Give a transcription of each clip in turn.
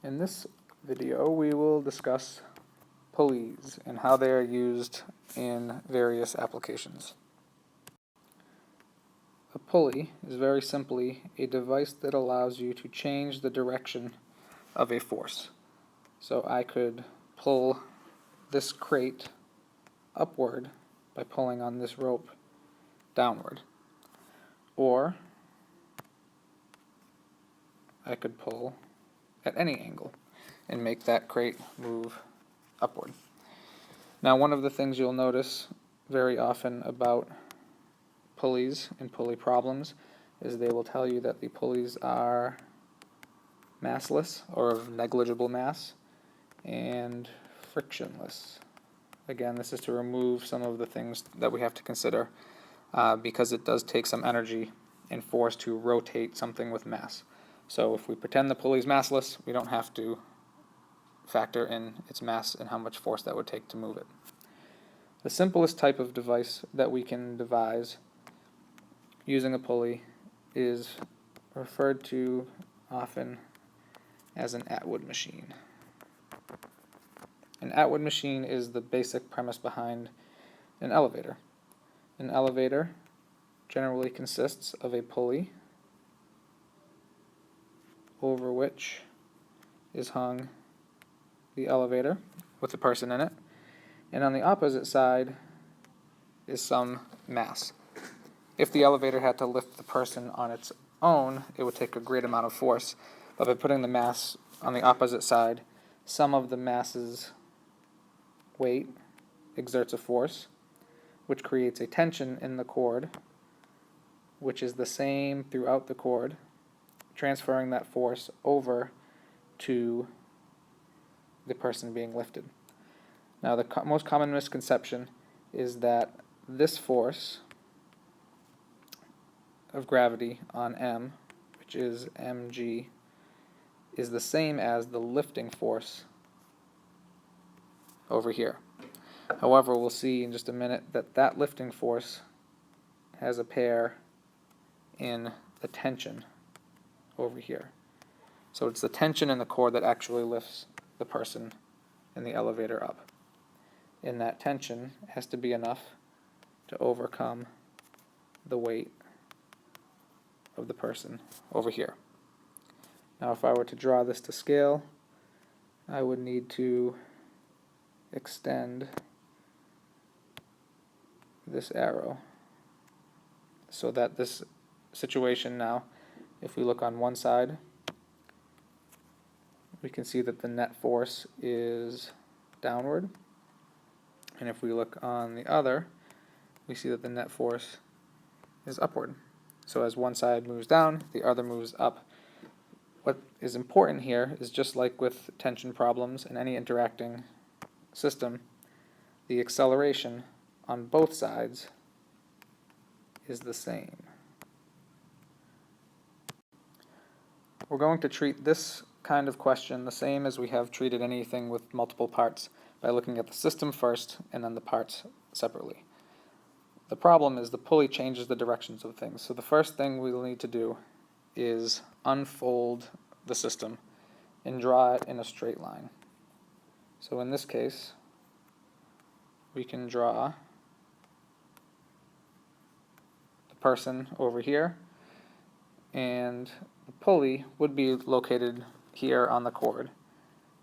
In this video, we will discuss pulleys and how they are used in various applications. A pulley is very simply a device that allows you to change the direction of a force. So I could pull this crate upward by pulling on this rope downward. Or I could pull at any angle and make that crate move upward. Now, one of the things you'll notice very often about pulleys and pulley problems is they will tell you that the pulleys are massless or of negligible mass and frictionless. Again, this is to remove some of the things that we have to consider because it does take some energy and force to rotate something with mass. So if we pretend the pulley is massless, we don't have to factor in its mass and how much force that would take to move it. The simplest type of device that we can devise using a pulley is referred to often as an Atwood machine. An Atwood machine is the basic premise behind an elevator. An elevator generally consists of a pulley over which is hung the elevator with a person in it, and on the opposite side is some mass. If the elevator had to lift the person on its own, it would take a great amount of force, but by putting the mass on the opposite side, some of the mass's weight exerts a force, which creates a tension in the cord, which is the same throughout the cord, transferring that force over to the person being lifted. Now, the most common misconception is that this force of gravity on M, which is mg, is the same as the lifting force over here. However, we'll see in just a minute that that lifting force has a pair in the tension over here. So it's the tension in the cord that actually lifts the person in the elevator up. And that tension has to be enough to overcome the weight of the person over here. Now, if I were to draw this to scale, I would need to extend this arrow so that this situation now, if we look on one side, we can see that the net force is downward, and if we look on the other, we see that the net force is upward. So as one side moves down, the other moves up. What is important here is, just like with tension problems in any interacting system, the acceleration on both sides is the same. We're going to treat this kind of question the same as we have treated anything with multiple parts, by looking at the system first and then the parts separately. The problem is the pulley changes the directions of things. So the first thing we'll need to do is unfold the system and draw it in a straight line. So in this case, we can draw the person over here, and the pulley would be located here on the cord,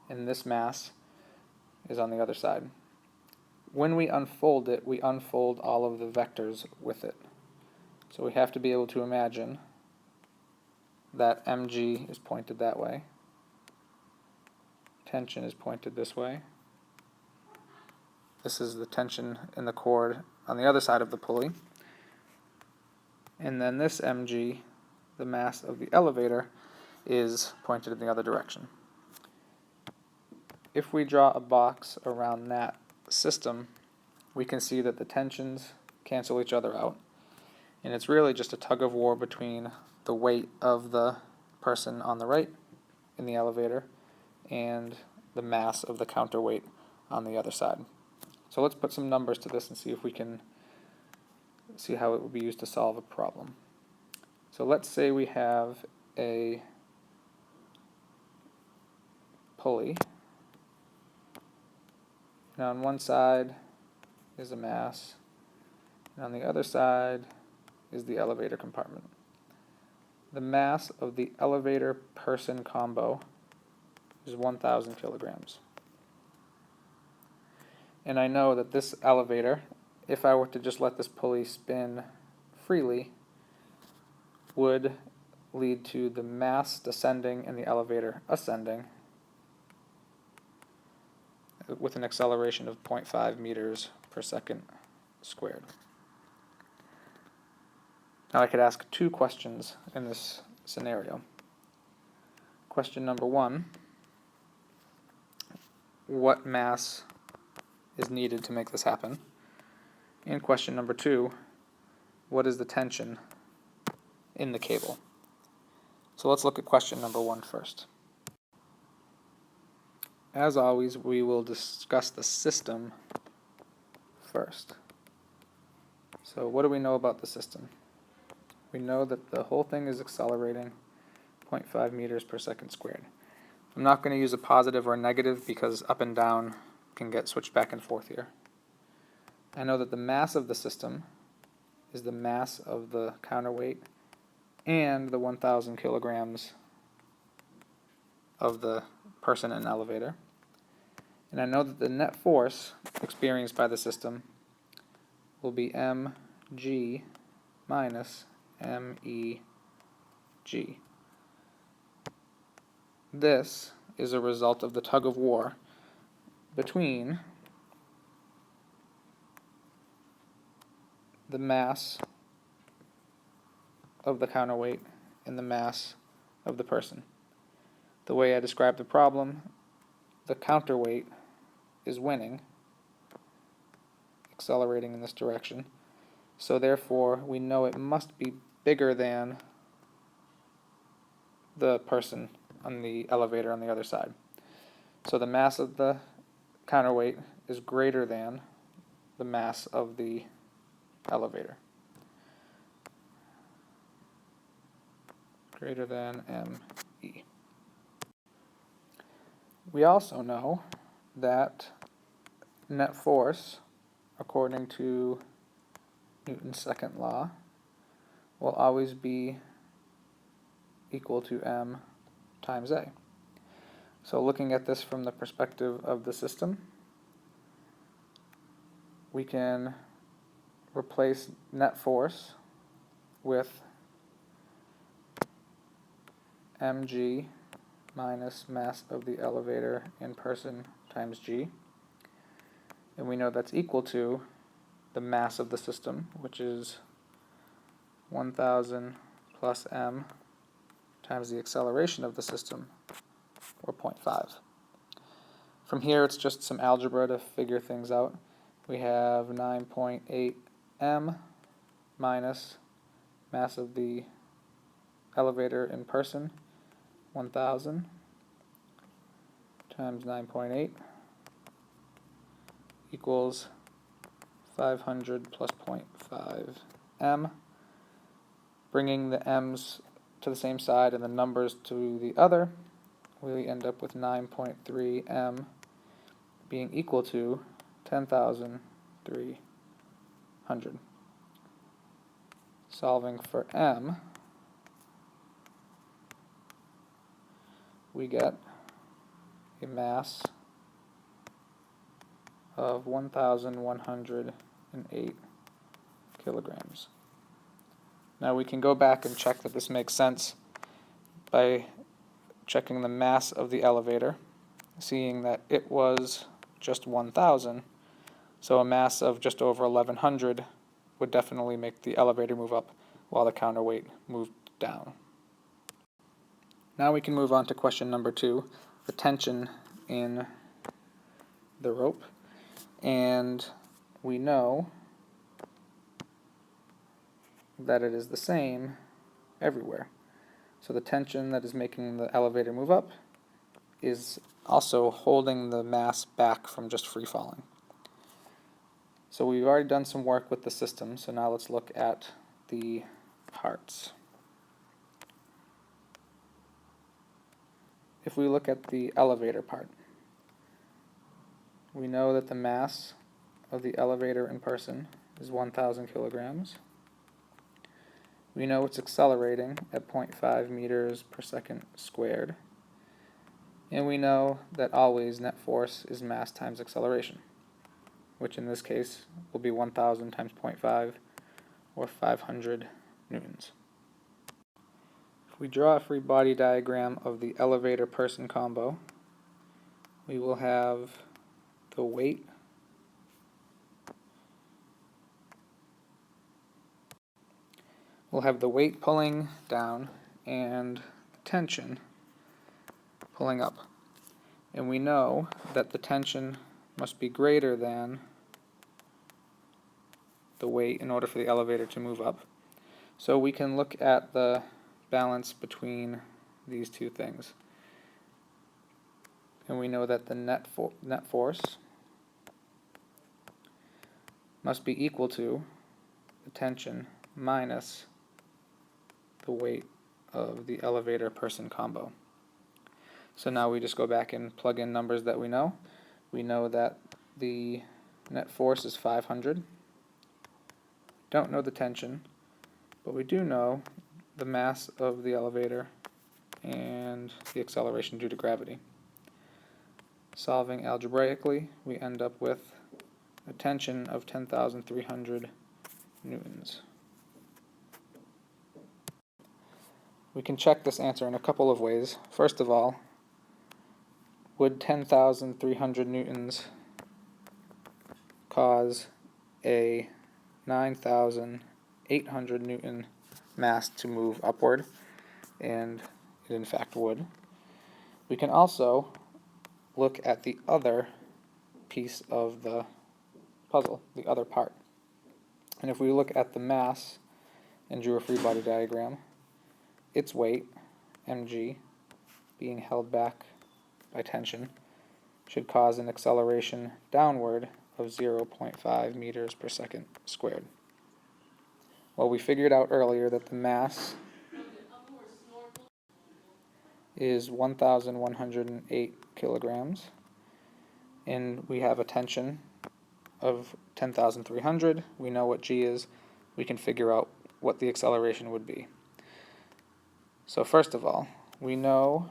and this mass is on the other side. When we unfold it, we unfold all of the vectors with it. So we have to be able to imagine that mg is pointed that way, tension is pointed this way, this is the tension in the cord on the other side of the pulley, and then this mg, the mass of the elevator, is pointed in the other direction. If we draw a box around that system, we can see that the tensions cancel each other out, and it's really just a tug of war between the weight of the person on the right in the elevator and the mass of the counterweight on the other side. So let's put some numbers to this and see if we can see how it will be used to solve a problem. So let's say we have a pulley. And on one side is a mass, and on the other side is the elevator compartment. The mass of the elevator-person combo is 1,000 kilograms. And I know that this elevator, if I were to just let this pulley spin freely, would lead to the mass descending and the elevator ascending with an acceleration of 0.5 meters per second squared. Now I could ask two questions in this scenario. Question number one, what mass is needed to make this happen? And question number two, what is the tension in the cable? So let's look at question number one first. As always, we will discuss the system first. So what do we know about the system? We know that the whole thing is accelerating 0.5 meters per second squared. I'm not going to use a positive or negative because up and down can get switched back and forth here. I know that the mass of the system is the mass of the counterweight and the 1,000 kilograms of the person in an elevator. And I know that the net force experienced by the system will be mg minus meg. This is a result of the tug of war between the mass of the counterweight and the mass of the person. The way I describe the problem, the counterweight is winning, accelerating in this direction, so therefore we know it must be bigger than the person on the elevator on the other side. So the mass of the counterweight is greater than the mass of the elevator. Greater than me. We also know that net force, according to Newton's second law, will always be equal to m times a. So looking at this from the perspective of the system, we can replace net force with mg minus mass of the elevator in person times g. And we know that's equal to the mass of the system, which is 1,000 plus m times the acceleration of the system, or 0.5. From here, it's just some algebra to figure things out. We have 9.8 m minus mass of the elevator in person, 1,000 times 9.8 equals 500 plus 0.5 m. Bringing the m's to the same side and the numbers to the other, we end up with 9.3 m being equal to 10,300. Solving for m, we get a mass of 1,108 kilograms. Now we can go back and check that this makes sense by checking the mass of the elevator, seeing that it was just 1,000, so a mass of just over 1,100 would definitely make the elevator move up while the counterweight moved down. Now we can move on to question number 2, the tension in the rope. And we know that it is the same everywhere. So the tension that is making the elevator move up is also holding the mass back from just free falling. So we've already done some work with the system, so now let's look at the parts. if we look at the elevator part, we know that the mass of the elevator in person is 1,000 kilograms. We know it's accelerating at 0.5 meters per second squared. And we know that always net force is mass times acceleration, which in this case will be 1,000 times 0.5, or 500 newtons. If we draw a free body diagram of the elevator-person combo, we will have the weight pulling down and tension pulling up. And we know that the tension must be greater than the weight in order for the elevator to move up. So we can look at the balance between these two things. And we know that the net force must be equal to the tension minus the weight of the elevator-person combo. So now we just go back and plug in numbers that we know. We know that the net force is 500. Don't know the tension, but we do know the mass of the elevator and the acceleration due to gravity. Solving algebraically, we end up with a tension of 10,300 newtons. We can check this answer in a couple of ways. First of all, would 10,300 newtons cause a 9,800 newton mass to move upward? And it in fact would. We can also look at the other piece of the puzzle, the other part. And if we look at the mass and drew a free body diagram, its weight, mg, being held back by tension, should cause an acceleration downward of 0.5 meters per second squared. Well, we figured out earlier that the mass is 1,108 kilograms, and we have a tension of 10,300. We know what g is. We can figure out what the acceleration would be. So first of all, we know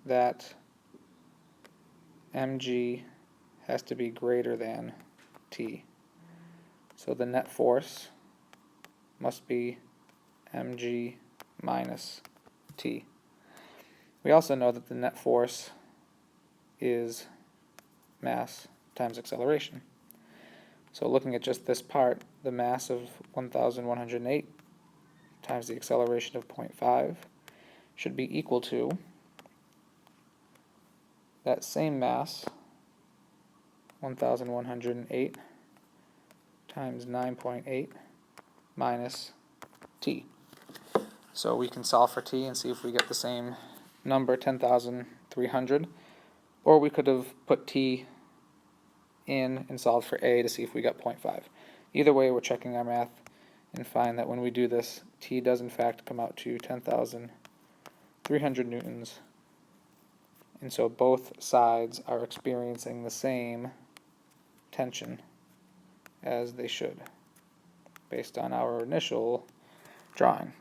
that mg has to be greater than t. So the net force must be mg minus t. We also know that the net force is mass times acceleration. So looking at just this part, the mass of 1,108 times the acceleration of 0.5 should be equal to that same mass, 1,108 times 9.8 minus t. So we can solve for t and see if we get the same number, 10,300, or we could have put t in and solved for a to see if we got 0.5. Either way, we're checking our math and find that when we do this, t does in fact come out to 10,300 newtons. And so both sides are experiencing the same tension as they should, based on our initial drawing.